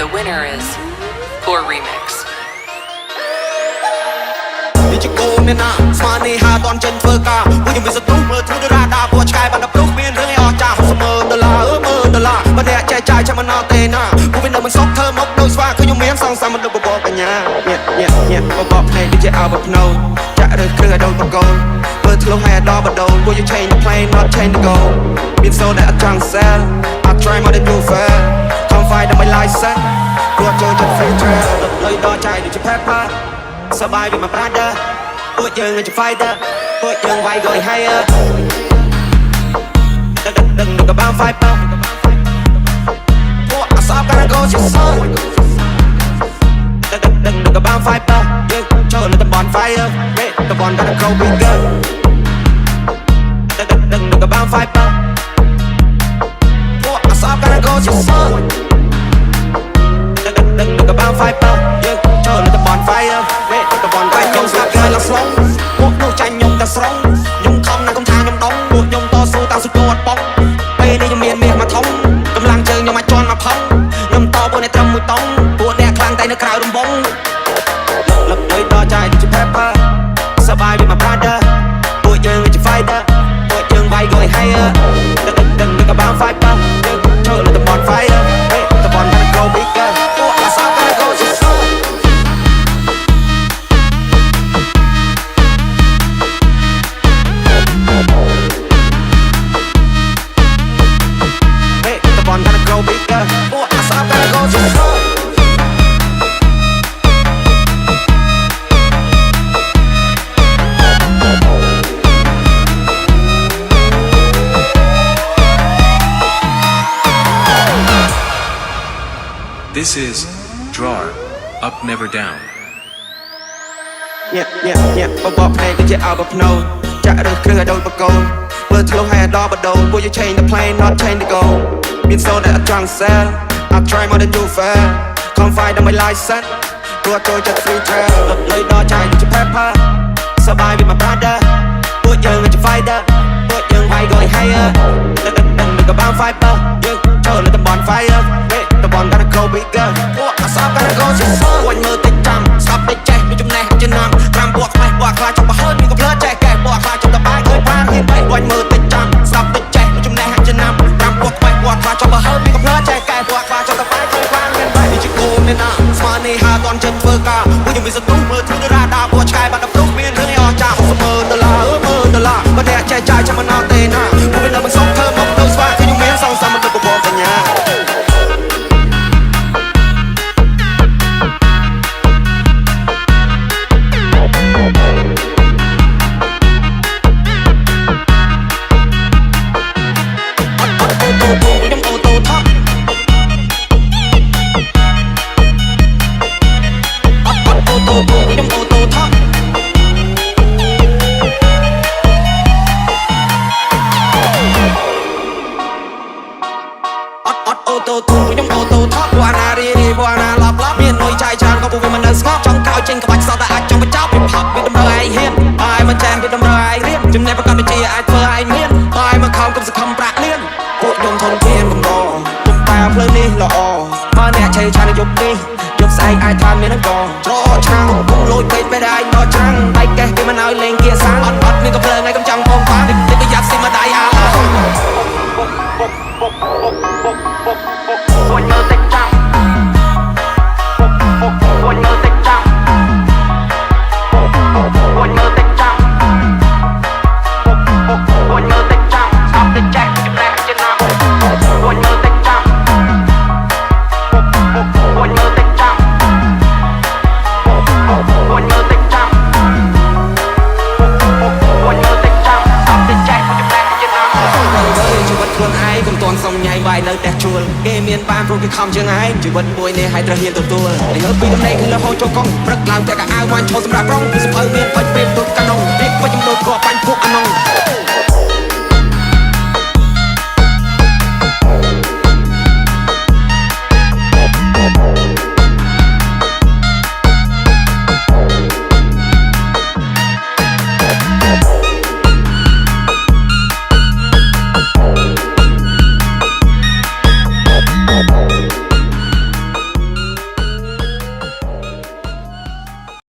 The winner is Poor Remix. នេះជាកូនអ្នកណាស្មាននេះហាតន់ចេញធ្វើការពួកខ្ញុំមានសត្រុមើលធ្វើរ៉ាដាពួកឆ្កែបានដល់ព្រោះមានរឿងអស់ចាស់ស្មើដុល្លារមើលដុល្លារបើអ្នកចែកចាយចាំមិនអត់ទេណាពួកវានៅមិនសុខធ្វើមកដូចស្វាឃើញខ្ញុំមានសងសាមមិនដូចបបបញ្ញាញ៉ាបបភ្នែកដូចជាអើបភ្នោចាក់រើសគ្រឿងឲ្យដូចបកូនបើធ្លុះឲ្យដល់បដូនពួកយើង change the plane not change the goal មានសូនដែលអត់ចង់ sell I try more than you fair come fight ដើម្បី license ព្រោះចូលចិត្ត free trail លុយដល់ចាយដូចជា pepper សបាយវាមក brother ពួកយើងជា fighter ពួកយើងវាយក៏ higher ដឹងក៏បាន fighter ពួកអសបការ go ជាសោដឹងក៏បាន fighter យើងចូលលើតំបន់ fire តំបន់ដែល go bigger ដឹងក៏បាន fighter ពួកអសបការ go ជាសោដឹងក៏បាន fighter យើងចូលលើតំបន់ fire តំបន់ដែលខ្ញុំស្លាប់ហើយឡើងស្លងពួកនោះចាញ់ខ្ញុំតែស្រងខ្ញុំខំណាស់ខ្ញុំថាខ្ញុំដងពួកខ្ញុំតស៊ូតាំងសុទ្ធគាត់បងពេលនេះខ្ញុំមានមាសមកធំកម្លាំងជើងខ្ញុំអាចជន់មកផុងខ្ញុំតពួកអ្នកត្រឹមមួយតង់ពួកអ្នកខ្លាំងតែនៅក្រៅរំបងលឹកដល់ចាយជា pepper សបាយវាមក brother ពួកយើងជា fighter ពួកយើងវាយក៏ higher ដឹងក៏បាន fighter យើងចូលលើតំបន់ fire តំបន់ដែល go bigger ពួកអាសាក៏ go ជាសោThis is Drawer Up Never Down ញ៉ាបបភ្នែកដូចជាអើបភ្នោចាក់រើសគ្រឿងឲ្យដូចបកូនបើធ្លុះឲ្យដល់បដូនពួកយើង change the plane not change the goal មានសូនដែលអត់ចង់ sell I try more than you fair come fight ដើម្បី license ព្រោះចូលចិត្ត free trail លុយដល់ចាយជា pepper សបាយវាមក brother ពួកយើងជា fighter ពួកយើងវាយក៏ higher ដឹងក៏បាន fighter យើងចូលលើតំបន់ fire តំបន់ដែល go bigger ពួកអសបការ go ជាសោវិញមើលតិចចាំស្ដាប់តិចចេះមានចំណេះចំណាំ5ពួកខ្វេះពួកខ្លាចចង់បហើមានកំភ្លើចេះកែពួកខ្លាចចង់តបាយឃើញបានហ៊ានបែកវិញមើលតិចចាំស្ដាប់តិចចេះមានចំណេះចំណាំ5ពួកខ្វេះពួកខ្លាចចង់បហើមានកំភ្លើចេះកែពួកខ្លាចចង់តបាយឃើញបានហ៊ានបែកនេះជាគោលអ្នកណាស្មាននេះហាតន់ចេញធ្វើការពួកខ្ញុំមានសត្រុមើលធ្វើរ៉ាដាពួកឆ្កែបានដល់ព្រោះមានរឿងអស់ចាស់ស្មើដុល្លារមើលដុល្លារបើអ្នកចែកចាយចាំមិនអត់ទេណាពួកវានៅមិនសុខធ្វើមកដូចស្វាឃើញខ្ញុំមានសងសាមមិនដូចបបបញ្ញាចេញក្បាច់សតតែអាចចង់បញ្ចប់ពីផាប់វាតម្រូវឯងហ៊ានហើយមកចាស់វាតម្រូវឯងរៀនចំណេះប្រកបវិជ្ជាអាចធ្វើឯងមានហើយមកខំកុំសង្ឃឹមប្រាក់លៀនពួកខ្ញុំធនធានកំដរពុំតែផ្លូវនេះល្អបើអ្នកឆេឆានយប់នេះយប់ស្អែកអាចថាមានអង្គច្រកឆ្នាំពុំលួចពេកពេលឯងដល់ច្រាំងបែកកេះគេមិនឲ្យលេងគាសាំងអត់មានកំភ្លើងឯងកំចង់បងបាននេះក៏យ៉ាប់ស៊ីមកដៃអាពួកមើលតិចចាំពួកមើលតិចចាំOne more thing jump One more thing jump Stop the jack you black you know One more thing jump One more thing jump One more thing jump One more thing jump Stop the jack you black you know ជីវិតខ្លួនឯងកុំតន់សុំញ៉ៃវាយនៅផ្ទះជួលគេមានបានព្រោះគេខំជាងឯងជីវិតមួយនេះឲ្យត្រូវហ៊ានទទួលហើយលើពីដំណេកគឺលើហូរចូលកង់ព្រឹកឡើងតែកៅអៅវាញ់ឈរសម្រាប់រងពីសភៅមានបាច់ពេលទុកកាណុងពេកបាច់ចំដូនគ្រាប់បាញ់ពួកអាណុង